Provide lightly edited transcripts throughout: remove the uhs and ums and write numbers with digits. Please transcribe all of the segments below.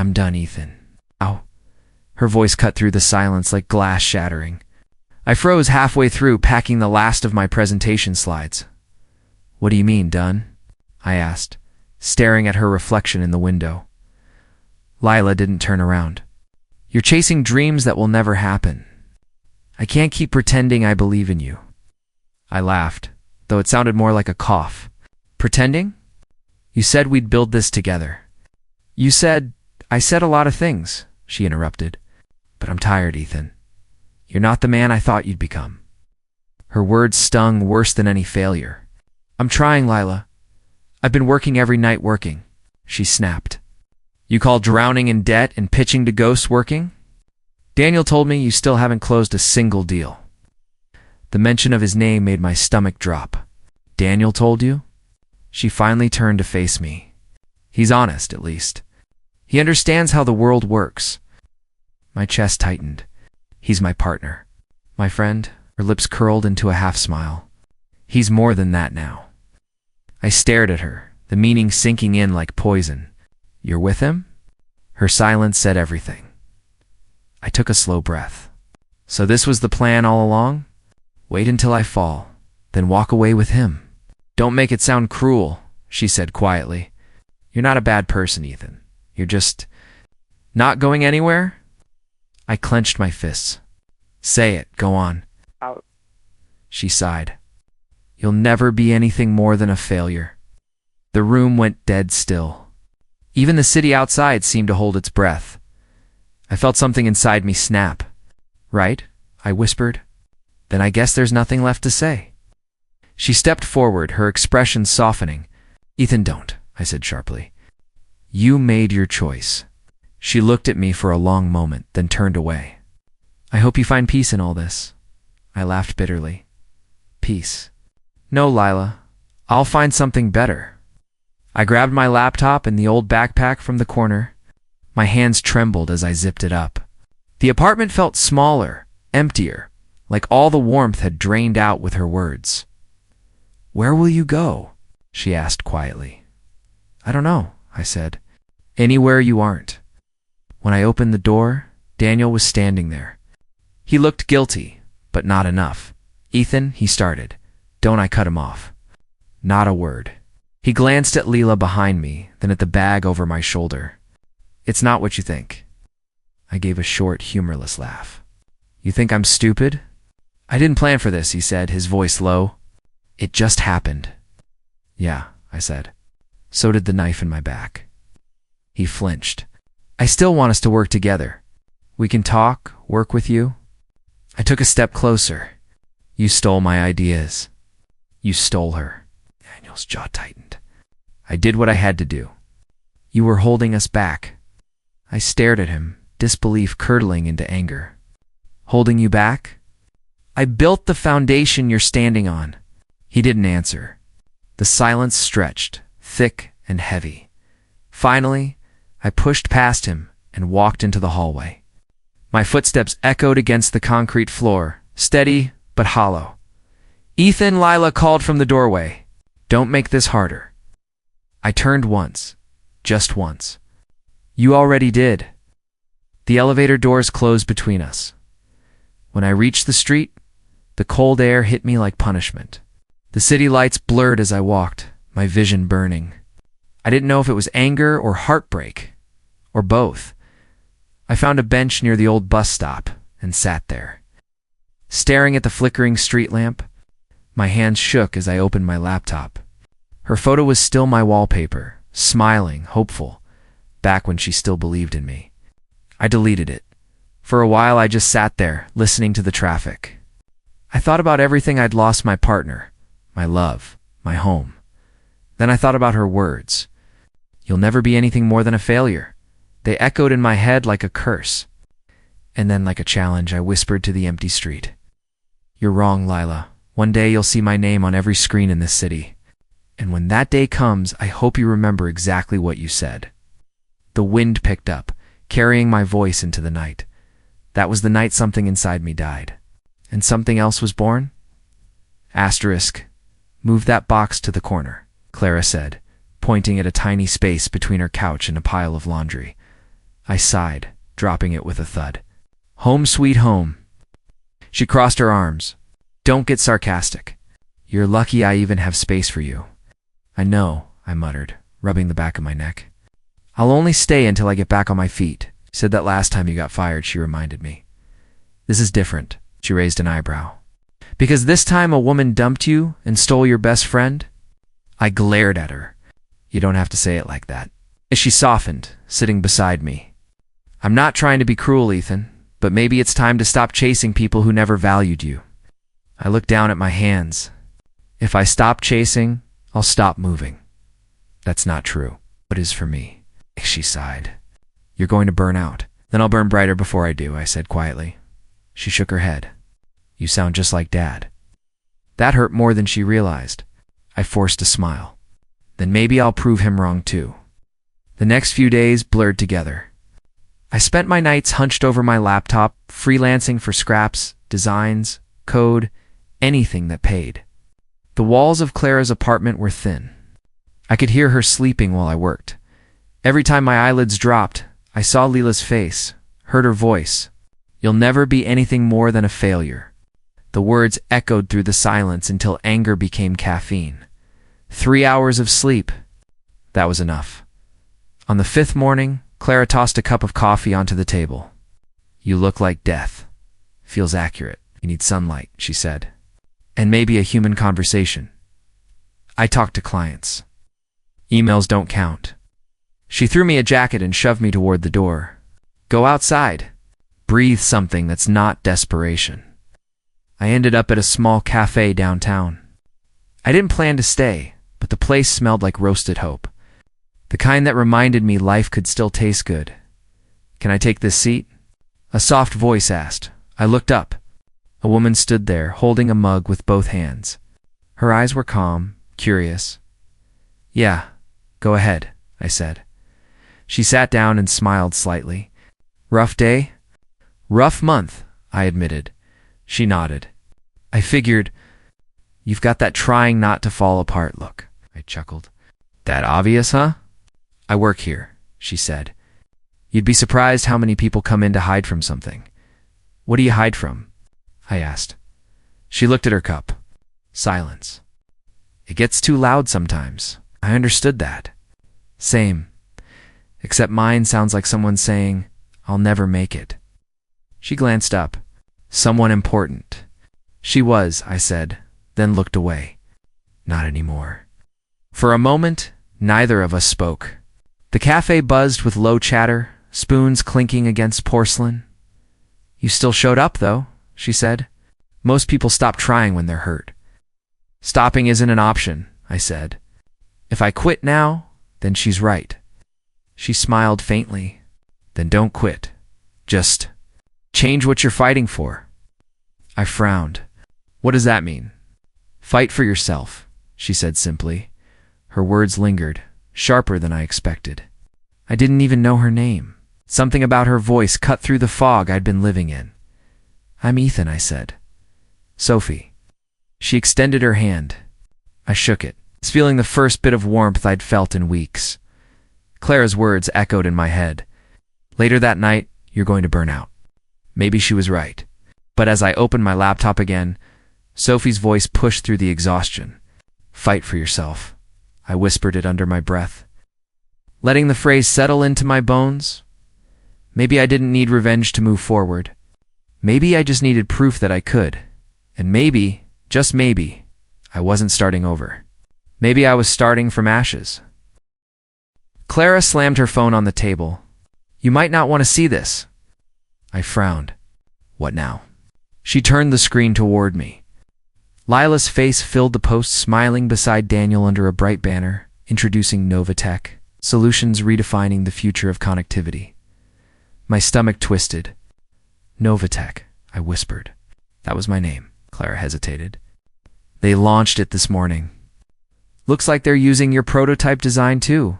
I'm done, Ethan. Ow. Her voice cut through the silence like glass shattering. I froze halfway through packing the last of my presentation slides. What do you mean, done? I asked, staring at her reflection in the window. Lila didn't turn around. You're chasing dreams that will never happen. I can't keep pretending I believe in you. I laughed, though it sounded more like a cough. Pretending? You said we'd build this together. I said a lot of things, she interrupted. But I'm tired, Ethan. You're not the man I thought you'd become. Her words stung worse than any failure. I'm trying, Lila. I've been working every night working, she snapped. You call drowning in debt and pitching to ghosts working? Daniel told me you still haven't closed a single deal. The mention of his name made my stomach drop. Daniel told you? She finally turned to face me. He's honest, at least. He understands how the world works. My chest tightened. He's my partner. My friend, her lips curled into a half smile. He's more than that now. I stared at her, the meaning sinking in like poison. You're with him? Her silence said everything. I took a slow breath. So this was the plan all along? Wait until I fall, then walk away with him. Don't make it sound cruel, she said quietly. You're not a bad person, Ethan. You're just not going anywhere? I clenched my fists. Say it, go on. Out. She sighed. You'll never be anything more than a failure. The room went dead still. Even the city outside seemed to hold its breath. I felt something inside me snap. Right? I whispered. Then I guess there's nothing left to say. She stepped forward, her expression softening. Ethan, don't, I said sharply. You made your choice. She looked at me for a long moment, then turned away. I hope you find peace in all this. I laughed bitterly. Peace. No, Lila. I'll find something better. I grabbed my laptop and the old backpack from the corner. My hands trembled as I zipped it up. The apartment felt smaller, emptier, like all the warmth had drained out with her words. Where will you go? She asked quietly. I don't know, I said. Anywhere you aren't. When I opened the door, Daniel was standing there. He looked guilty, but not enough. Ethan, he started. Don't I cut him off. Not a word. He glanced at Leela behind me, then at the bag over my shoulder. It's not what you think. I gave a short, humorless laugh. You think I'm stupid? I didn't plan for this, he said, his voice low. It just happened. Yeah, I said. So did the knife in my back. He flinched. I still want us to work together. We can talk, work with you. I took a step closer. You stole my ideas. You stole her. Daniel's jaw tightened. I did what I had to do. You were holding us back. I stared at him, disbelief curdling into anger. Holding you back? I built the foundation you're standing on. He didn't answer. The silence stretched, thick and heavy. Finally, I pushed past him and walked into the hallway. My footsteps echoed against the concrete floor, steady but hollow. Ethan, Lila called from the doorway. Don't make this harder. I turned once, just once. You already did. The elevator doors closed between us. When I reached the street, the cold air hit me like punishment. The city lights blurred as I walked, my vision burning. I didn't know if it was anger or heartbreak, or both. I found a bench near the old bus stop and sat there. Staring at the flickering street lamp, my hands shook as I opened my laptop. Her photo was still my wallpaper, smiling, hopeful, back when she still believed in me. I deleted it. For a while I just sat there, listening to the traffic. I thought about everything I'd lost: my partner, my love, my home. Then I thought about her words. You'll never be anything more than a failure. They echoed in my head like a curse. And then, like a challenge, I whispered to the empty street. You're wrong, Lila. One day you'll see my name on every screen in this city. And when that day comes, I hope you remember exactly what you said. The wind picked up, carrying my voice into the night. That was the night something inside me died. And something else was born? Asterisk. Move that box to the corner, Clara said, pointing at a tiny space between her couch and a pile of laundry. I sighed, dropping it with a thud. Home sweet home. She crossed her arms. Don't get sarcastic. You're lucky I even have space for you. I know, I muttered, rubbing the back of my neck. I'll only stay until I get back on my feet. You said that last time you got fired, she reminded me. This is different, she raised an eyebrow. Because this time a woman dumped you and stole your best friend? I glared at her. You don't have to say it like that. She softened, sitting beside me. I'm not trying to be cruel, Ethan, but maybe it's time to stop chasing people who never valued you. I looked down at my hands. If I stop chasing, I'll stop moving. That's not true. What is for me? She sighed. You're going to burn out. Then I'll burn brighter before I do, I said quietly. She shook her head. You sound just like Dad. That hurt more than she realized. I forced a smile. Then maybe I'll prove him wrong too. The next few days blurred together. I spent my nights hunched over my laptop, freelancing for scraps, designs, code, anything that paid. The walls of Clara's apartment were thin. I could hear her sleeping while I worked. Every time my eyelids dropped, I saw Leela's face, heard her voice. You'll never be anything more than a failure. The words echoed through the silence until anger became caffeine. 3 hours of sleep. That was enough. On the 5th morning, Clara tossed a cup of coffee onto the table. You look like death. Feels accurate. You need sunlight, she said. And maybe a human conversation. I talk to clients. Emails don't count. She threw me a jacket and shoved me toward the door. Go outside. Breathe something that's not desperation. I ended up at a small cafe downtown. I didn't plan to stay, but the place smelled like roasted hope. The kind that reminded me life could still taste good. Can I take this seat? A soft voice asked. I looked up. A woman stood there, holding a mug with both hands. Her eyes were calm, curious. Yeah, go ahead, I said. She sat down and smiled slightly. Rough day? Rough month, I admitted. She nodded. I figured, you've got that trying not to fall apart look, I chuckled. That obvious, huh? I work here, she said. You'd be surprised how many people come in to hide from something. What do you hide from? I asked. She looked at her cup. Silence. It gets too loud sometimes. I understood that. Same. Except mine sounds like someone saying, I'll never make it. She glanced up. Someone important. She was, I said, then looked away. Not anymore. For a moment, neither of us spoke. The cafe buzzed with low chatter, spoons clinking against porcelain. You still showed up, though, she said. Most people stop trying when they're hurt. Stopping isn't an option, I said. If I quit now, then she's right. She smiled faintly. Then don't quit. Just change what you're fighting for. I frowned. What does that mean? Fight for yourself, she said simply. Her words lingered, sharper than I expected. I didn't even know her name. Something about her voice cut through the fog I'd been living in. I'm Ethan, I said. Sophie. She extended her hand. I shook it, feeling the first bit of warmth I'd felt in weeks. Clara's words echoed in my head. Later that night, you're going to burn out. Maybe she was right. But as I opened my laptop again, Sophie's voice pushed through the exhaustion. Fight for yourself. I whispered it under my breath. Letting the phrase settle into my bones. Maybe I didn't need revenge to move forward. Maybe I just needed proof that I could. And maybe, just maybe, I wasn't starting over. Maybe I was starting from ashes. Clara slammed her phone on the table. You might not want to see this. I frowned. What now? She turned the screen toward me. Lila's face filled the post, smiling beside Daniel under a bright banner, introducing Novatech, solutions redefining the future of connectivity. My stomach twisted. Novatech, I whispered. That was my name. Clara hesitated. They launched it this morning. Looks like they're using your prototype design too.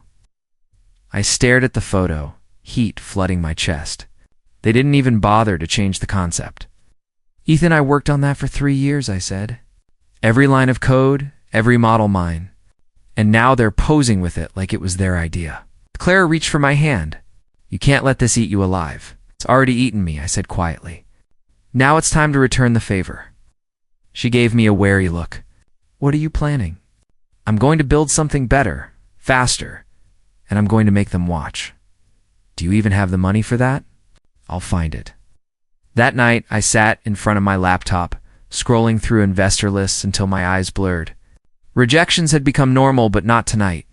I stared at the photo, heat flooding my chest. They didn't even bother to change the concept. Ethan, I worked on that for 3 years, I said. Every line of code, every model mine. And now they're posing with it like it was their idea. Clara reached for my hand. You can't let this eat you alive. It's already eaten me, I said quietly. Now it's time to return the favor. She gave me a wary look. What are you planning? I'm going to build something better, faster, and I'm going to make them watch. Do you even have the money for that? I'll find it. That night, I sat in front of my laptop, scrolling through investor lists until my eyes blurred. Rejections had become normal, but not tonight.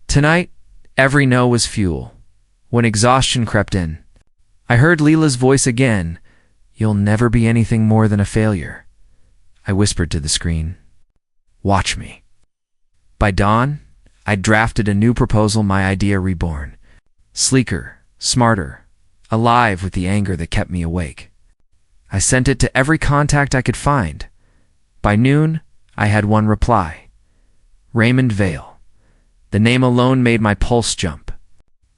Tonight, every no was fuel. When exhaustion crept in, I heard Leela's voice again. You'll never be anything more than a failure. I whispered to the screen. Watch me. By dawn, I'd drafted a new proposal, my idea reborn. Sleeker, smarter, alive with the anger that kept me awake. I sent it to every contact I could find. By noon, I had one reply. Raymond Vale. The name alone made my pulse jump.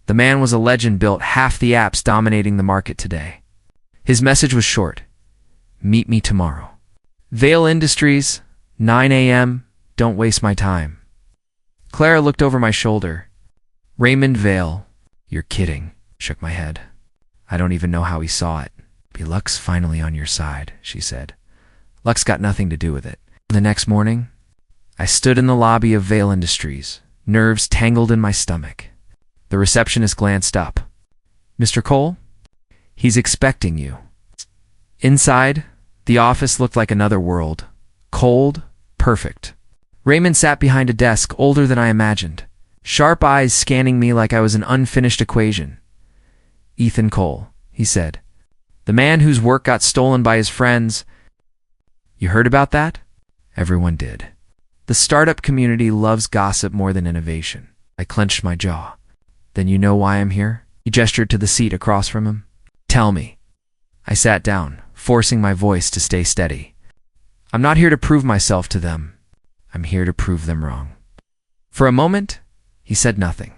The man was a legend, built half the apps dominating the market today. His message was short. Meet me tomorrow. Vale Industries, 9 a.m., don't waste my time. Clara looked over my shoulder. Raymond Vale, you're kidding. Shook my head. I don't even know how he saw it. Luck's finally on your side, she said. Luck's got nothing to do with it. The next morning, I stood in the lobby of Vale Industries, nerves tangled in my stomach. The receptionist glanced up. Mr. Cole? He's expecting you. Inside, the office looked like another world. Cold, perfect. Raymond sat behind a desk older than I imagined, sharp eyes scanning me like I was an unfinished equation. Ethan Cole, he said. The man whose work got stolen by his friends. You heard about that? Everyone did. The startup community loves gossip more than innovation. I clenched my jaw. Then you know why I'm here? He gestured to the seat across from him. Tell me. I sat down, forcing my voice to stay steady. I'm not here to prove myself to them. I'm here to prove them wrong. For a moment, he said nothing.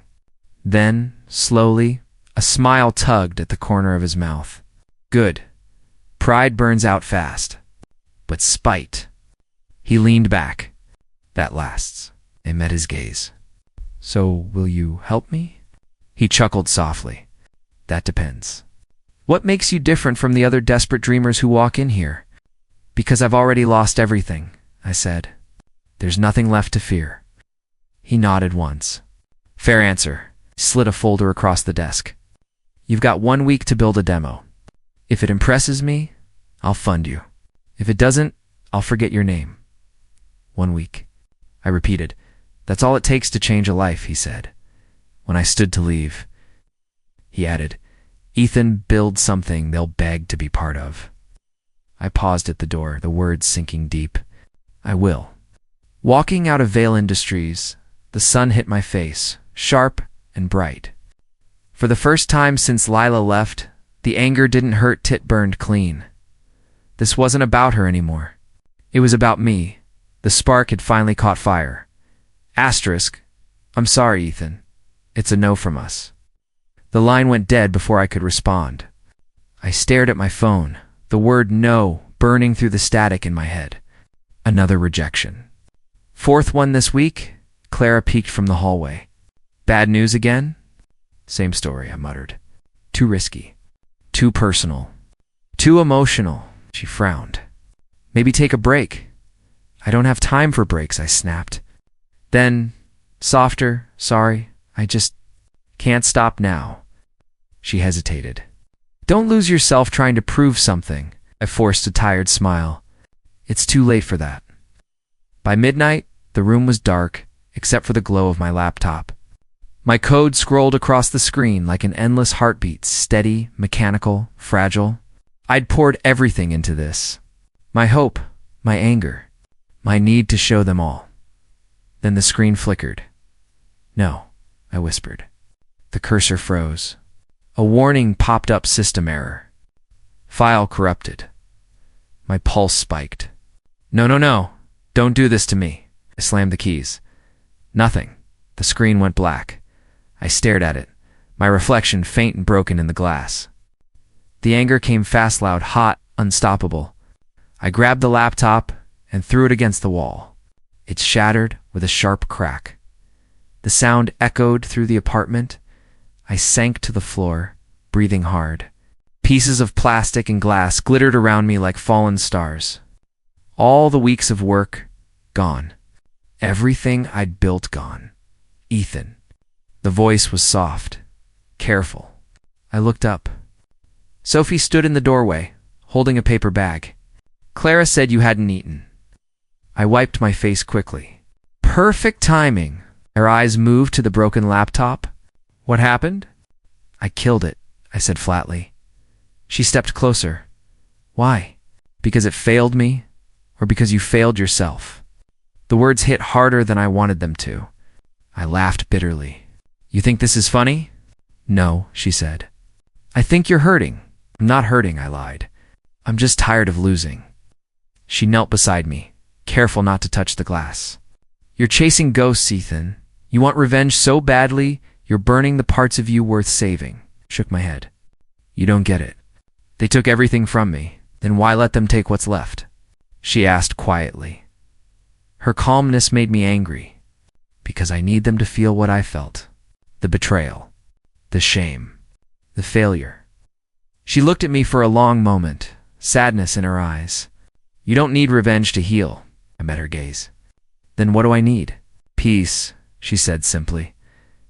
Then, slowly, a smile tugged at the corner of his mouth. Good. Pride burns out fast. But spite. He leaned back. That lasts. I met his gaze. So, will you help me? He chuckled softly. That depends. What makes you different from the other desperate dreamers who walk in here? Because I've already lost everything, I said. There's nothing left to fear. He nodded once. Fair answer. Slid a folder across the desk. You've got 1 week to build a demo. If it impresses me, I'll fund you. If it doesn't, I'll forget your name. 1 week. I repeated. That's all it takes to change a life, he said. When I stood to leave, he added, Ethan, build something they'll beg to be part of. I paused at the door, the words sinking deep. I will. Walking out of Vale Industries, the sun hit my face, sharp and bright. For the first time since Lila left, the anger didn't hurt, it burned clean. This wasn't about her anymore. It was about me. The spark had finally caught fire. Asterisk. I'm sorry, Ethan. It's a no from us. The line went dead before I could respond. I stared at my phone, the word no burning through the static in my head. Another rejection. Fourth one this week. Clara peeked from the hallway. Bad news again? Same story, I muttered. Too risky. Too personal. Too emotional, she frowned. Maybe take a break. I don't have time for breaks, I snapped. Then, softer, sorry, I just can't stop now. She hesitated. Don't lose yourself trying to prove something, I forced a tired smile. It's too late for that. By midnight, the room was dark, except for the glow of my laptop. My code scrolled across the screen like an endless heartbeat, steady, mechanical, fragile. I'd poured everything into this. My hope, my anger, my need to show them all. Then the screen flickered. No, I whispered. The cursor froze. A warning popped up, system error. File corrupted. My pulse spiked. No, don't do this to me. I slammed the keys. Nothing. The screen went black. I stared at it, my reflection faint and broken in the glass. The anger came fast, loud, hot, unstoppable. I grabbed the laptop and threw it against the wall. It shattered with a sharp crack. The sound echoed through the apartment. I sank to the floor, breathing hard. Pieces of plastic and glass glittered around me like fallen stars. All the weeks of work, gone. Everything I'd built gone. Ethan. The voice was soft, careful. I looked up. Sophie stood in the doorway, holding a paper bag. Clara said you hadn't eaten. I wiped my face quickly. Perfect timing. Her eyes moved to the broken laptop. What happened? I killed it, I said flatly. She stepped closer. Why? Because it failed me, or because you failed yourself? The words hit harder than I wanted them to. I laughed bitterly. You think this is funny? No, she said. I think you're hurting. I'm not hurting, I lied. I'm just tired of losing. She knelt beside me, careful not to touch the glass. You're chasing ghosts, Ethan. You want revenge so badly, you're burning the parts of you worth saving. Shook my head. You don't get it. They took everything from me. Then why let them take what's left? She asked quietly. Her calmness made me angry, because I need them to feel what I felt. The betrayal, the shame, the failure. She looked at me for a long moment, sadness in her eyes. You don't need revenge to heal, I met her gaze. Then what do I need? Peace, she said simply.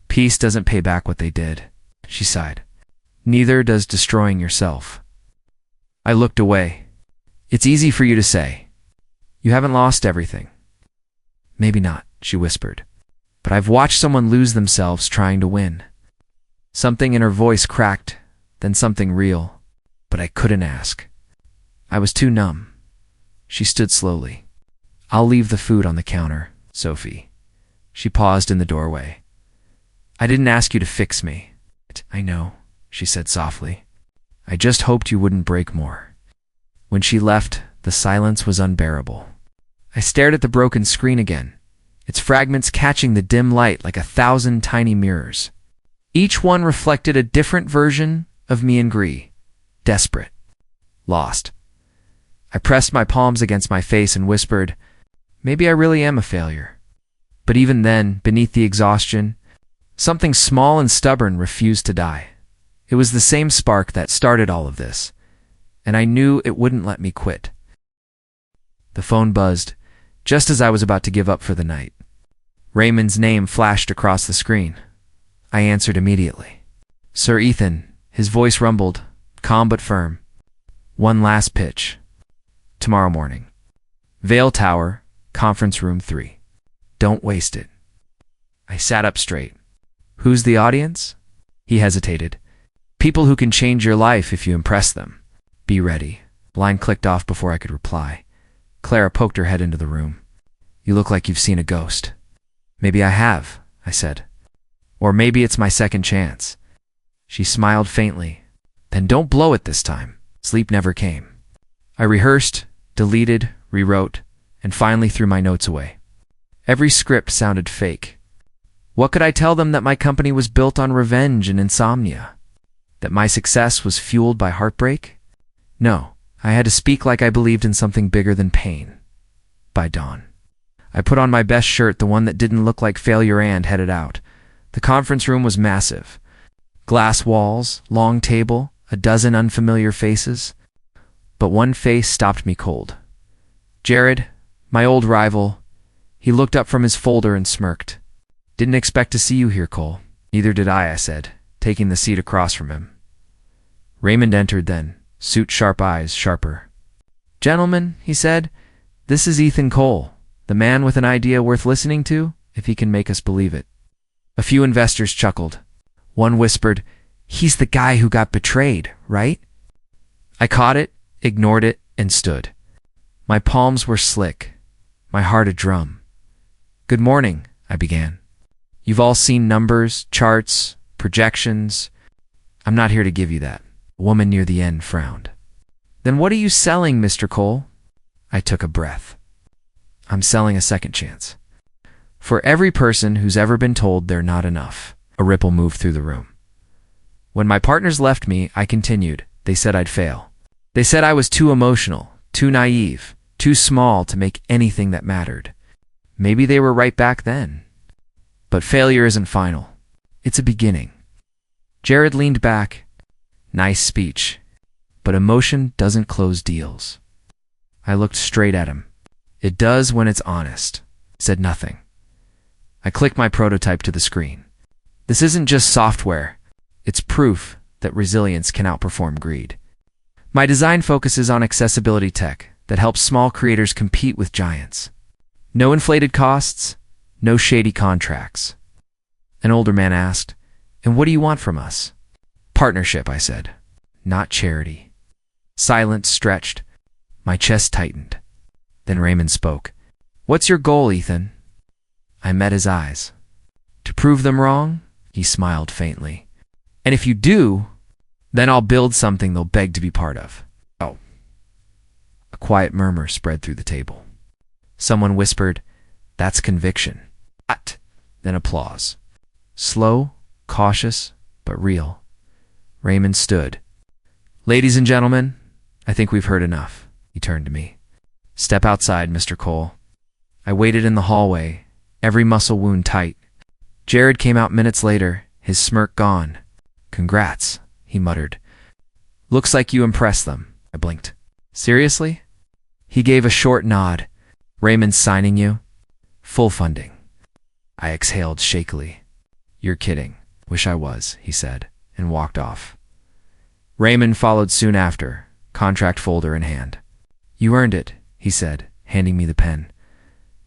Peace doesn't pay back what they did. She sighed. Neither does destroying yourself. I looked away. It's easy for you to say. You haven't lost everything. Maybe not, she whispered. But I've watched someone lose themselves trying to win. Something in her voice cracked, then something real. But I couldn't ask. I was too numb. She stood slowly. I'll leave the food on the counter, Sophie. She paused in the doorway. I didn't ask you to fix me. I know, she said softly. I just hoped you wouldn't break more. When she left, the silence was unbearable. I stared at the broken screen again, its fragments catching the dim light like 1,000 tiny mirrors. Each one reflected a different version of me and Gree. Desperate. Lost. I pressed my palms against my face and whispered, maybe I really am a failure. But even then, beneath the exhaustion, something small and stubborn refused to die. It was the same spark that started all of this, and I knew it wouldn't let me quit. The phone buzzed, just as I was about to give up for the night. Raymond's name flashed across the screen. I answered immediately. Sir Ethan, his voice rumbled, calm but firm. One last pitch. Tomorrow morning. Vale Tower, Conference Room 3. Don't waste it. I sat up straight. Who's the audience? He hesitated. People who can change your life if you impress them. Be ready. Line clicked off before I could reply. Clara poked her head into the room. You look like you've seen a ghost. Maybe I have, I said. Or maybe it's my second chance. She smiled faintly. Then don't blow it this time. Sleep never came. I rehearsed, deleted, rewrote, and finally threw my notes away. Every script sounded fake. What could I tell them that my company was built on revenge and insomnia? That my success was fueled by heartbreak? No, I had to speak like I believed in something bigger than pain. By dawn. I put on my best shirt, the one that didn't look like failure, and headed out. The conference room was massive. Glass walls, long table, a dozen unfamiliar faces. But one face stopped me cold. Jared, my old rival. He looked up from his folder and smirked. Didn't expect to see you here, Cole. Neither did I said, taking the seat across from him. Raymond entered then, suit sharp eyes sharper. Gentlemen, he said, this is Ethan Cole, the man with an idea worth listening to, if he can make us believe it. A few investors chuckled. One whispered, he's the guy who got betrayed, right? I caught it, ignored it, and stood. My palms were slick, my heart a drum. Good morning, I began. You've all seen numbers, charts, projections. I'm not here to give you that. A woman near the end frowned. Then what are you selling, Mr. Cole? I took a breath. I'm selling a second chance. For every person who's ever been told they're not enough. A ripple moved through the room. When my partners left me, I continued. They said I'd fail. They said I was too emotional, too naive, too small to make anything that mattered. Maybe they were right back then. But failure isn't final. It's a beginning. Jared leaned back. Nice speech. But emotion doesn't close deals. I looked straight at him. It does when it's honest. Said nothing. I clicked my prototype to the screen. This isn't just software. It's proof that resilience can outperform greed. My design focuses on accessibility tech that helps small creators compete with giants. No inflated costs, no shady contracts. An older man asked, "And what do you want from us?" "Partnership," I said, "not charity." Silence stretched. My chest tightened. Then Raymond spoke. "What's your goal, Ethan?" I met his eyes. "To prove them wrong?" He smiled faintly. "And if you do, then I'll build something they'll beg to be part of." Oh. A quiet murmur spread through the table. Someone whispered, "That's conviction." What? Then applause. Slow, cautious, but real. Raymond stood. "Ladies and gentlemen, I think we've heard enough." He turned to me. "Step outside, Mr. Cole." I waited in the hallway, every muscle wound tight. Jared came out minutes later, his smirk gone. "Congrats," he muttered. "Looks like you impressed them." I blinked. "Seriously?" He gave a short nod. "Raymond's signing you?" "Full funding." I exhaled shakily. "You're kidding." "Wish I was," he said, and walked off. Raymond followed soon after, contract folder in hand. "You earned it," he said, handing me the pen.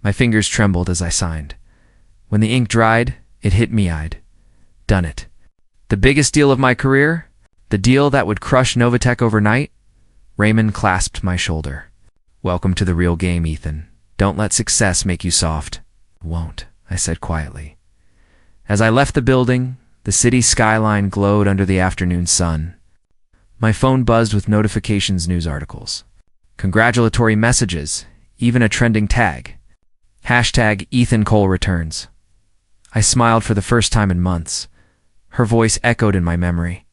My fingers trembled as I signed. When the ink dried, it hit me I'd done it. The biggest deal of my career? The deal that would crush Novatech overnight? Raymond clasped my shoulder. "Welcome to the real game, Ethan. Don't let success make you soft." "Won't," I said quietly. As I left the building, the city skyline glowed under the afternoon sun. My phone buzzed with notifications, news articles, congratulatory messages, even a trending tag. Hashtag Ethan Cole returns. I smiled for the first time in months. Her voice echoed in my memory.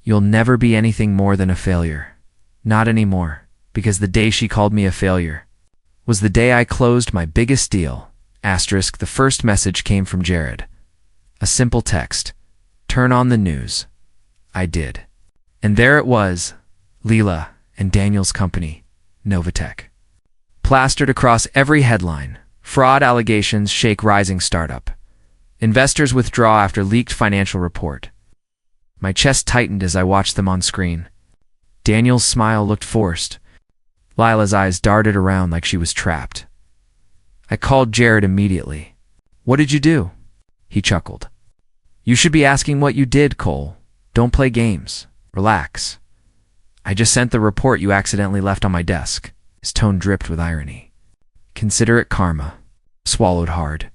"You'll never be anything more than a failure." Not anymore, because the day she called me a failure was the day I closed my biggest deal. Asterisk, the first message came from Jared. A simple text. "Turn on the news." I did. And there it was, Leela and Daniel's company, Novatech. Plastered across every headline. Fraud allegations shake rising startup. Investors withdraw after leaked financial report. My chest tightened as I watched them on screen. Daniel's smile looked forced. Lila's eyes darted around like she was trapped. I called Jared immediately. "What did you do?" He chuckled. "You should be asking what you did, Cole. Don't play games. Relax. I just sent the report you accidentally left on my desk." His tone dripped with irony. "Consider it karma." Swallowed hard.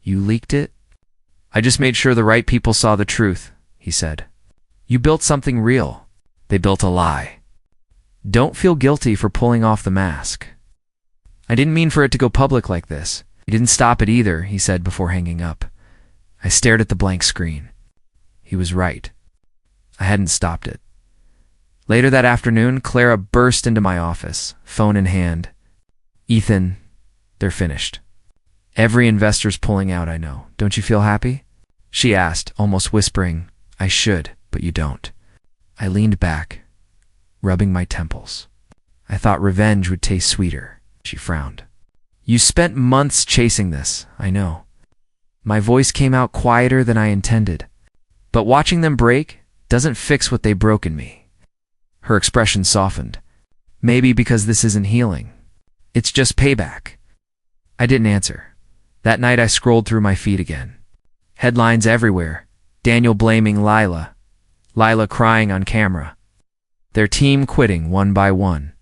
"You leaked it?" "I just made sure the right people saw the truth," he said. "You built something real. They built a lie. Don't feel guilty for pulling off the mask." "I didn't mean for it to go public like this." "You didn't stop it either," he said before hanging up. I stared at the blank screen. He was right. I hadn't stopped it. Later that afternoon, Clara burst into my office, phone in hand. "Ethan, they're finished. Every investor's pulling out, I know. Don't you feel happy?" She asked, almost whispering, "I should, but you don't." I leaned back, rubbing my temples. I thought revenge would taste sweeter. She frowned. "You spent months chasing this, I know." My voice came out quieter than I intended. "But watching them break doesn't fix what they broke in me." Her expression softened. "Maybe because this isn't healing. It's just payback." I didn't answer. That night I scrolled through my feed again. Headlines everywhere. Daniel blaming Lila. Lila crying on camera. Their team quitting one by one.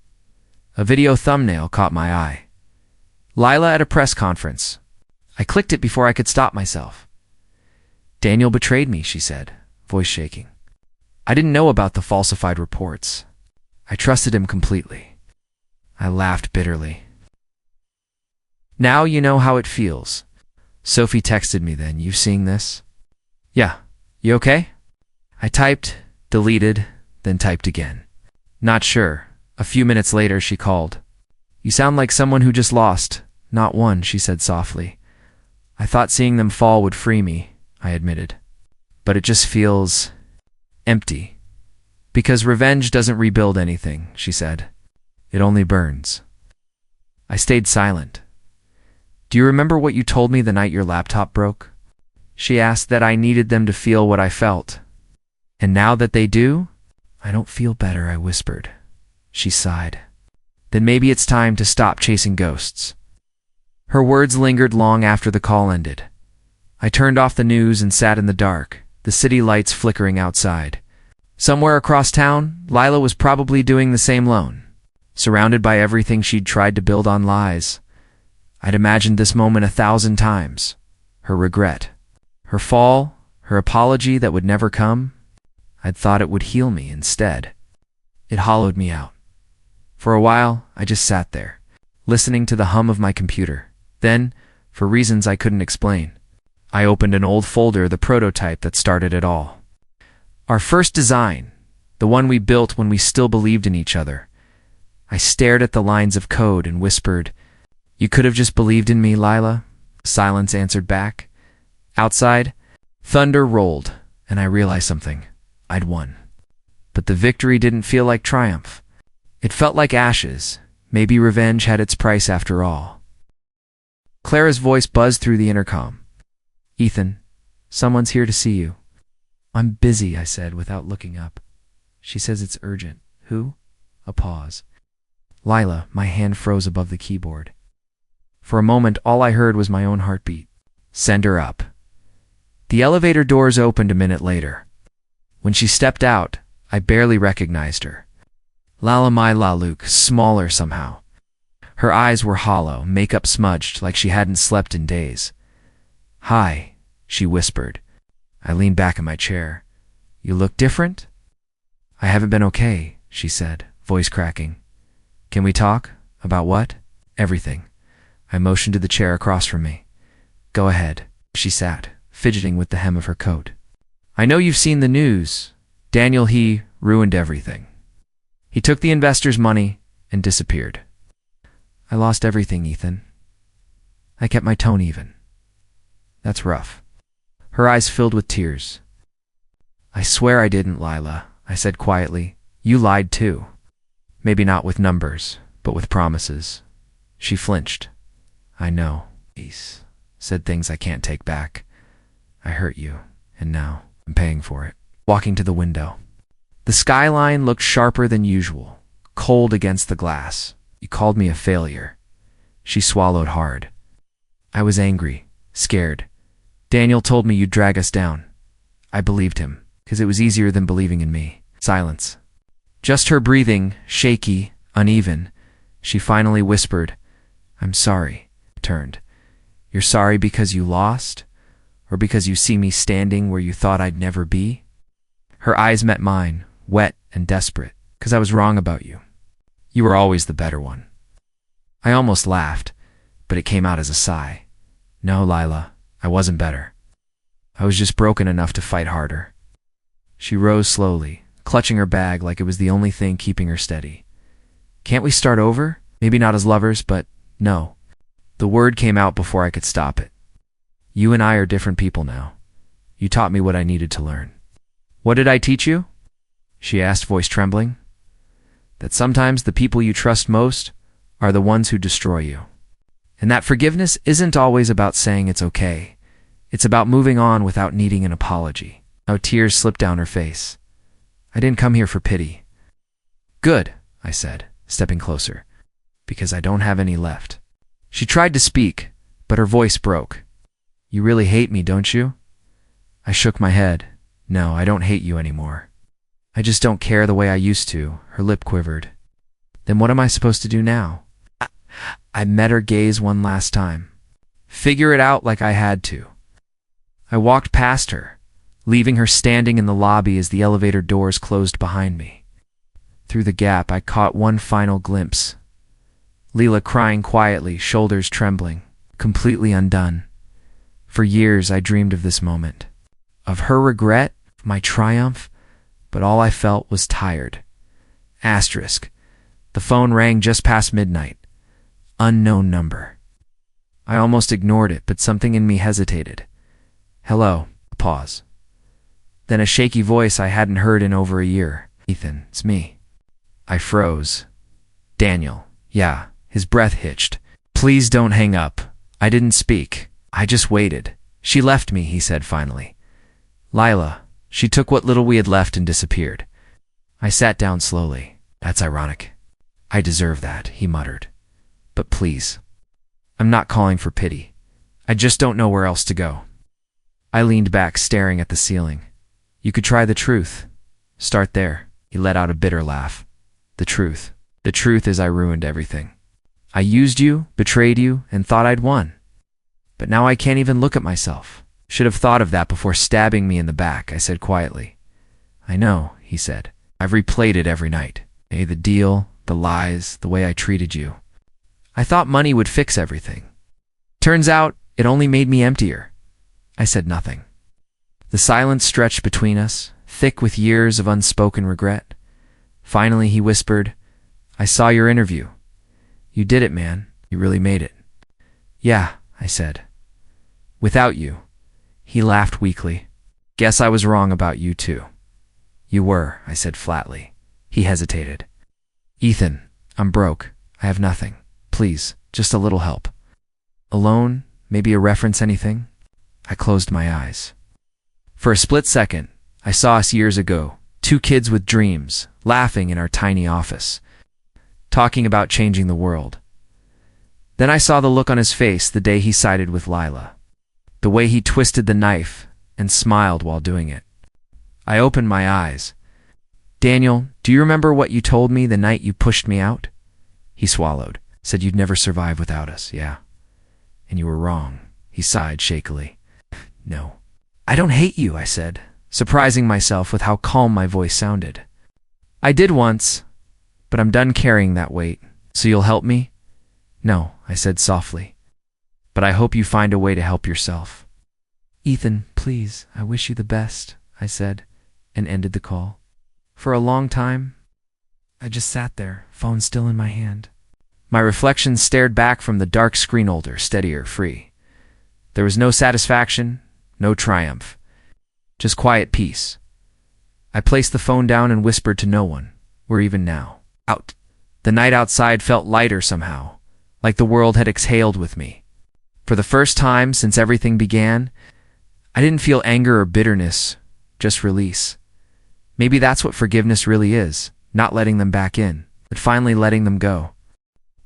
A video thumbnail caught my eye. Lila at a press conference. I clicked it before I could stop myself. "Daniel betrayed me," she said, voice shaking. "I didn't know about the falsified reports. I trusted him completely." I laughed bitterly. "Now you know how it feels." Sophie texted me then. "You seeing this?" "Yeah. You okay?" I typed, deleted, then typed again. "Not sure." A few minutes later, she called. "You sound like someone who just lost." "Not one," she said softly. "I thought seeing them fall would free me," I admitted. "But it just feels empty." Because revenge doesn't rebuild anything, she said. It only burns. I stayed silent. Do you remember what you told me the night your laptop broke? She asked. That I needed them to feel what I felt. And now that they do, I don't feel better, I whispered. She sighed. Then maybe it's time to stop chasing ghosts. Her words lingered long after the call ended. I turned off the news and sat in the dark, the city lights flickering outside. Somewhere across town, Lila was probably doing the same alone, surrounded by everything she'd tried to build on lies. I'd imagined this moment 1,000 times. Her regret, her fall, her apology that would never come. I'd thought it would heal me. Instead, it hollowed me out. For a while, I just sat there, listening to the hum of my computer. Then, for reasons I couldn't explain, I opened an old folder, the prototype that started it all. Our first design, the one we built when we still believed in each other. I stared at the lines of code and whispered, "You could have just believed in me, Lila." Silence answered back. Outside, thunder rolled, and I realized something. I'd won. But the victory didn't feel like triumph. It felt like ashes. Maybe revenge had its price after all. Clara's voice buzzed through the intercom. "Ethan, someone's here to see you." "I'm busy," I said without looking up. "She says it's urgent." "Who?" A pause. "Lila." My hand froze above the keyboard. For a moment, all I heard was my own heartbeat. "Send her up." The elevator doors opened a minute later. When she stepped out, I barely recognized her. Lala my Laluk, smaller somehow. Her eyes were hollow, makeup smudged like she hadn't slept in days. "Hi," she whispered. I leaned back in my chair. "You look different?" "I haven't been okay," she said, voice cracking. "Can we talk? About what?" "Everything." I motioned to the chair across from me. "Go ahead." She sat, fidgeting with the hem of her coat. "I know you've seen the news. Daniel, he ruined everything. He took the investors' money and disappeared." "I lost everything, Ethan." I kept my tone even. "That's rough." Her eyes filled with tears. "I swear I didn't, Lila," I said quietly. "You lied too. Maybe not with numbers, but with promises." She flinched. "I know." "Peace," said things I can't take back. "I hurt you, and now I'm paying for it." Walking to the window. The skyline looked sharper than usual, cold against the glass. "You called me a failure." She swallowed hard. "I was angry, scared. Daniel told me you'd drag us down. I believed him, because it was easier than believing in me." Silence. Just her breathing, shaky, uneven. She finally whispered, "I'm sorry." Turned. "You're sorry because you lost? Or because you see me standing where you thought I'd never be?" Her eyes met mine, wet and desperate. "Because I was wrong about you. You were always the better one." I almost laughed, but it came out as a sigh. "No, Lila, I wasn't better. I was just broken enough to fight harder." She rose slowly, clutching her bag like it was the only thing keeping her steady. "Can't we start over? Maybe not as lovers, but no." The word came out before I could stop it. "You and I are different people now. You taught me what I needed to learn." "What did I teach you?" she asked, voice trembling. "That sometimes the people you trust most are the ones who destroy you. And that forgiveness isn't always about saying it's okay. It's about moving on without needing an apology." Now tears slipped down her face. "I didn't come here for pity." "Good," I said, stepping closer, "because I don't have any left." She tried to speak, but her voice broke. "You really hate me, don't you?" I shook my head. "No, I don't hate you anymore. I just don't care the way I used to." Her lip quivered. "Then what am I supposed to do now?" I met her gaze one last time. "Figure it out like I had to." I walked past her, leaving her standing in the lobby as the elevator doors closed behind me. Through the gap, I caught one final glimpse. Leela crying quietly, shoulders trembling, completely undone. For years, I dreamed of this moment. Of her regret, my triumph, but all I felt was tired. Asterisk. The phone rang just past midnight. Unknown number. I almost ignored it, but something in me hesitated. "Hello." Pause. Then a shaky voice I hadn't heard in over a year. Ethan, it's me. I froze. Daniel. Yeah, his breath hitched. Please don't hang up. I didn't speak. I just waited. She left me, he said finally. Lila. She took what little we had left and disappeared. I sat down slowly. That's ironic. I deserve that, he muttered. But please. I'm not calling for pity. I just don't know where else to go. I leaned back, staring at the ceiling. You could try the truth. Start there. He let out a bitter laugh. The truth. The truth is I ruined everything. I used you, betrayed you, and thought I'd won. But now I can't even look at myself. Should have thought of that before stabbing me in the back, I said quietly. I know, he said. I've replayed it every night. The deal, the lies, the way I treated you. I thought money would fix everything. Turns out, it only made me emptier. I said nothing. The silence stretched between us, thick with years of unspoken regret. Finally, he whispered, I saw your interview. You did it, man. You really made it. Yeah, I said. Without you. He laughed weakly. Guess I was wrong about you too. You were, I said flatly. He hesitated. Ethan, I'm broke. I have nothing. Please, just a little help. Alone? Maybe a reference, anything? I closed my eyes. For a split second, I saw us years ago, two kids with dreams, laughing in our tiny office, talking about changing the world. Then I saw the look on his face the day he sided with Lila, the way he twisted the knife and smiled while doing it. I opened my eyes. Daniel, do you remember what you told me the night you pushed me out? He swallowed, said you'd never survive without us, yeah. And you were wrong, he sighed shakily. No. I don't hate you, I said, surprising myself with how calm my voice sounded. I did once, but I'm done carrying that weight, so you'll help me? No, I said softly, but I hope you find a way to help yourself. Ethan, please, I wish you the best, I said, and ended the call. For a long time, I just sat there, phone still in my hand. My reflection stared back from the dark screen holder, steadier, free. There was no satisfaction, no triumph, just quiet peace. I placed the phone down and whispered to no one, where even now. Out. The night outside felt lighter somehow, like the world had exhaled with me. For the first time since everything began, I didn't feel anger or bitterness, just release. Maybe that's what forgiveness really is, not letting them back in, but finally letting them go.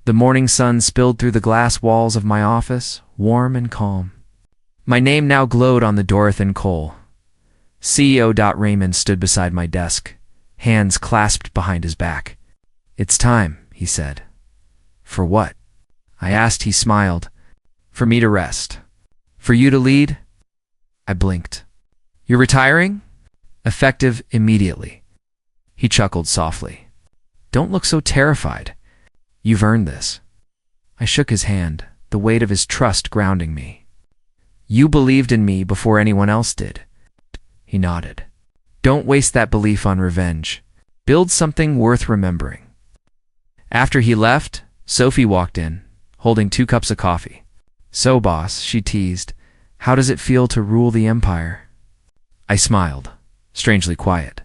The morning sun spilled through the glass walls of my office, warm and calm. My name now glowed on the Dorothy Cole. CEO. Raymond stood beside my desk, hands clasped behind his back. It's time, he said. For what? I asked. He smiled. For me to rest. For you to lead? I blinked. You're retiring? Effective immediately. He chuckled softly. Don't look so terrified. You've earned this. I shook his hand, the weight of his trust grounding me. You believed in me before anyone else did. He nodded. Don't waste that belief on revenge. Build something worth remembering. After he left, Sophie walked in, holding 2 cups of coffee. So, boss, she teased, how does it feel to rule the empire? I smiled, strangely quiet.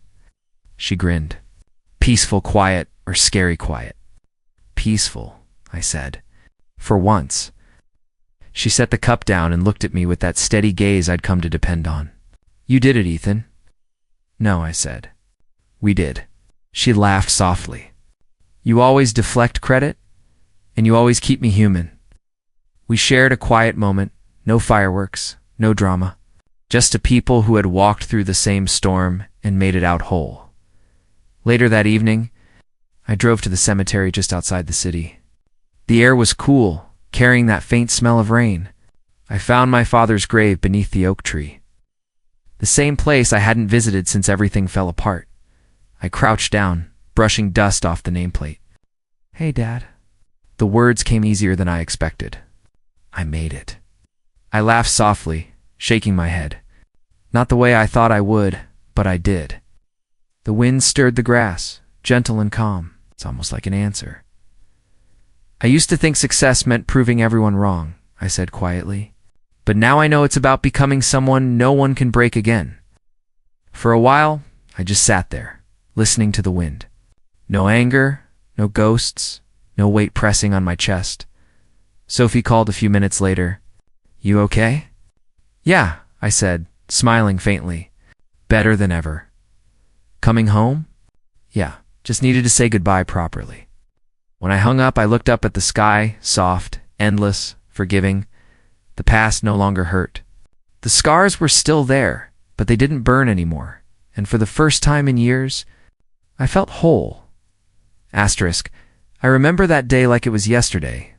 She grinned. Peaceful quiet or scary quiet? Peaceful, I said. For once. She set the cup down and looked at me with that steady gaze I'd come to depend on. You did it, Ethan. No, I said. We did. She laughed softly. You always deflect credit, and you always keep me human. We shared a quiet moment, no fireworks, no drama, just a people who had walked through the same storm and made it out whole. Later that evening, I drove to the cemetery just outside the city. The air was cool, carrying that faint smell of rain. I found my father's grave beneath the oak tree. The same place I hadn't visited since everything fell apart. I crouched down, brushing dust off the nameplate. Hey, Dad. The words came easier than I expected. I made it. I laughed softly, shaking my head. Not the way I thought I would, but I did. The wind stirred the grass, gentle and calm. It's almost like an answer. I used to think success meant proving everyone wrong, I said quietly. But now I know it's about becoming someone no one can break again. For a while, I just sat there, listening to the wind. No anger, no ghosts, no weight pressing on my chest. Sophie called a few minutes later. "You okay?" "Yeah," I said, smiling faintly. "Better than ever." "Coming home?" "Yeah, just needed to say goodbye properly." When I hung up, I looked up at the sky, soft, endless, forgiving. The past no longer hurt. The scars were still there, but they didn't burn anymore, and for the first time in years, I felt whole. Asterisk, I remember that day like it was yesterday,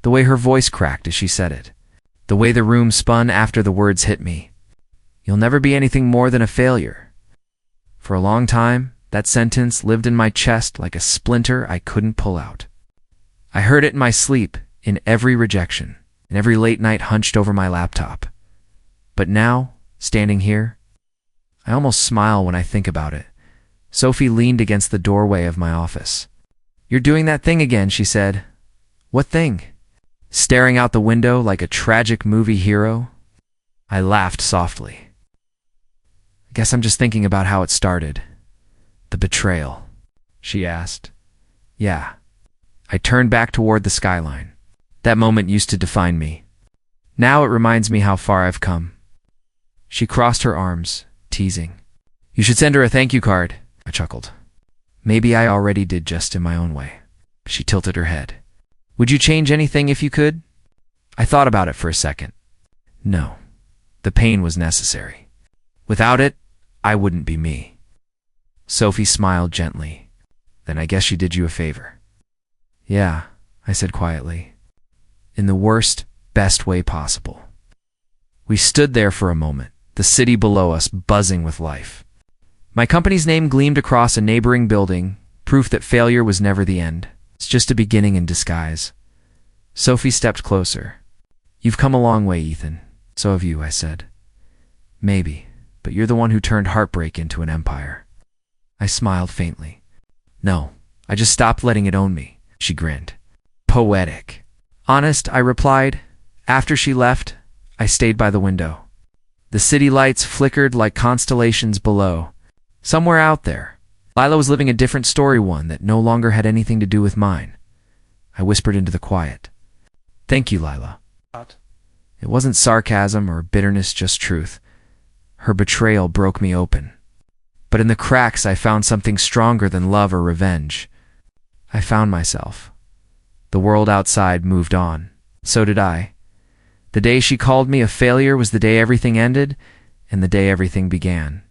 the way her voice cracked as she said it, the way the room spun after the words hit me. "You'll never be anything more than a failure." For a long time, that sentence lived in my chest like a splinter I couldn't pull out. I heard it in my sleep, in every rejection, in every late night hunched over my laptop. But now, standing here, I almost smile when I think about it. Sophie leaned against the doorway of my office. "You're doing that thing again," she said. "What thing?" "Staring out the window like a tragic movie hero?" I laughed softly. "I guess I'm just thinking about how it started." "The betrayal?" she asked. "Yeah." I turned back toward the skyline. That moment used to define me. Now it reminds me how far I've come. She crossed her arms, teasing. "You should send her a thank you card," I chuckled. "Maybe I already did, just in my own way." She tilted her head. "Would you change anything if you could?" I thought about it for a second. No. The pain was necessary. Without it, I wouldn't be me. Sophie smiled gently. "Then I guess she did you a favor." "Yeah," I said quietly. "In the worst, best way possible." We stood there for a moment, the city below us buzzing with life. My company's name gleamed across a neighboring building, proof that failure was never the end. It's just a beginning in disguise. Sophie stepped closer. "You've come a long way, Ethan. So have you," I said. "Maybe, but you're the one who turned heartbreak into an empire." I smiled faintly. "No, I just stopped letting it own me," she grinned. "Poetic." "Honest," I replied. After she left, I stayed by the window. The city lights flickered like constellations below. Somewhere out there, Lila was living a different story, one that no longer had anything to do with mine. I whispered into the quiet. "Thank you, Lila." It wasn't sarcasm or bitterness, just truth. Her betrayal broke me open. But in the cracks, I found something stronger than love or revenge. I found myself. The world outside moved on. So did I. The day she called me a failure was the day everything ended, and the day everything began.